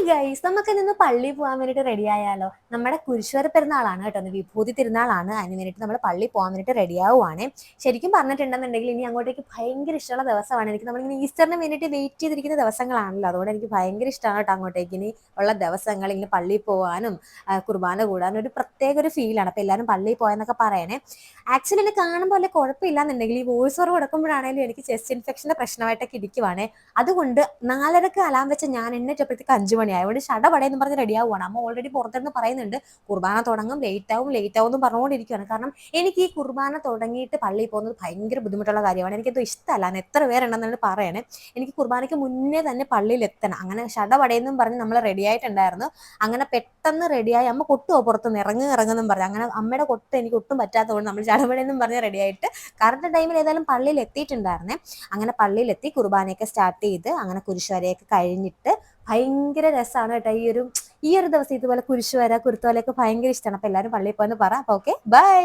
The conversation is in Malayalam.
ഗൈസ്, നമുക്ക് നിന്ന് പള്ളിയിൽ പോകാൻ വേണ്ടിയിട്ട് റെഡി ആയാലോ? നമ്മുടെ കുരിശുവര പെരുന്നാളാണ് കേട്ടോ, വിഭൂതി തിരുനാളാണ്. അതിന് വേണ്ടിയിട്ട് നമ്മൾ പള്ളിയിൽ പോകാൻ വേണ്ടിയിട്ട് റെഡി ആവുകയാണ്. ശരിക്കും പറഞ്ഞിട്ടുണ്ടെന്നുണ്ടെങ്കിൽ ഇനി അങ്ങോട്ടേക്ക് ഭയങ്കര ഇഷ്ടമുള്ള ദിവസമാണ് എനിക്ക്. നമ്മളിങ്ങനെ ഈസ്റ്ററിന് വേണ്ടിയിട്ട് വെയിറ്റ് ചെയ്തിരിക്കുന്ന ദിവസങ്ങളാണല്ലോ, അതുകൊണ്ട് എനിക്ക് ഭയങ്കര ഇഷ്ടമാണ് കേട്ടോ അങ്ങോട്ടേക്ക് ഇനി ഉള്ള ദിവസങ്ങൾ. ഇങ്ങനെ പള്ളിയിൽ പോകാനും കുർബാന കൂടാനും ഒരു പ്രത്യേക ഒരു ഫീലാണ്. അപ്പോൾ എല്ലാവരും പള്ളിയിൽ പോയെന്നൊക്കെ പറയണേ. ആക്ച്വലി എന്നെ കാണുമ്പോൾ വല്ല കുഴപ്പമില്ലാന്നുണ്ടെങ്കിൽ ഈ വോയിസ് ഓവർ കൊടുക്കുമ്പോഴാണെങ്കിലും എനിക്ക് ചെസ്റ്റ് ഇൻഫെക്ഷൻ്റെ പ്രശ്നമായിട്ടൊക്കെ ഇരിക്കുവാണേ. അതുകൊണ്ട് 4:30 അലാം വെച്ച് ഞാൻ എണ്ണീറ്റപ്പോഴത്തേക്ക് 5 മണിയായി. അതുകൊണ്ട് ഷടപടയെന്ന് പറഞ്ഞ് റെഡി ആവുകയാണ്. അമ്മ ഓൾറെഡി പുറത്തുനിന്ന് പറയുന്നുണ്ട് കുർബാന തുടങ്ങും, ലേറ്റ് ആവും എന്ന് പറഞ്ഞുകൊണ്ടിരിക്കുകയാണ്. കാരണം എനിക്ക് ഈ കുർബാന തുടങ്ങിയിട്ട് പള്ളിയിൽ പോകുന്നത് ഭയങ്കര ബുദ്ധിമുട്ടുള്ള കാര്യമാണ്. എനിക്കത് ഇഷ്ടമല്ല. എത്ര പേരുണ്ടെന്നാണ് പറയണേ. എനിക്ക് കുർബാനയ്ക്ക് മുന്നേ തന്നെ പള്ളിയിൽ എത്തണം. അങ്ങനെ ഷടപടയെന്നും പറഞ്ഞ് നമ്മൾ റെഡി ആയിട്ടുണ്ടായിരുന്നു. അങ്ങനെ പെട്ടെന്ന് റെഡിയായി. അമ്മ കൊട്ടുവോ പുറത്തുനിന്ന് ഇറങ്ങുമെന്നും പറഞ്ഞു. അങ്ങനെ അമ്മയുടെ കൊട്ട് എനിക്ക് ഒട്ടും പറ്റാത്തതുകൊണ്ട് നമ്മൾ ഷടപടയെന്നും പറഞ്ഞ് റെഡി ആയിട്ട് കറക്റ്റ് ടൈമിൽ ഏതായാലും പള്ളിയിൽ എത്തിയിട്ടുണ്ടായിരുന്നേ. അങ്ങനെ പള്ളിയിലെത്തി കുർബാനയൊക്കെ സ്റ്റാർട്ട് ചെയ്ത് അങ്ങനെ കുരിശുവരയൊക്കെ കഴിഞ്ഞിട്ട് ഭയങ്കര രസമാണ് കേട്ടോ ഈ ഒരു ദിവസം. ഇതുപോലെ കുരിശുവര കുരുത്തോലയൊക്കെ ഭയങ്കര ഇഷ്ടമാണ്. അപ്പോൾ എല്ലാവരും പള്ളിയിൽ പോയെന്ന് പറ. അപ്പോൾ ഓക്കെ, ബൈ.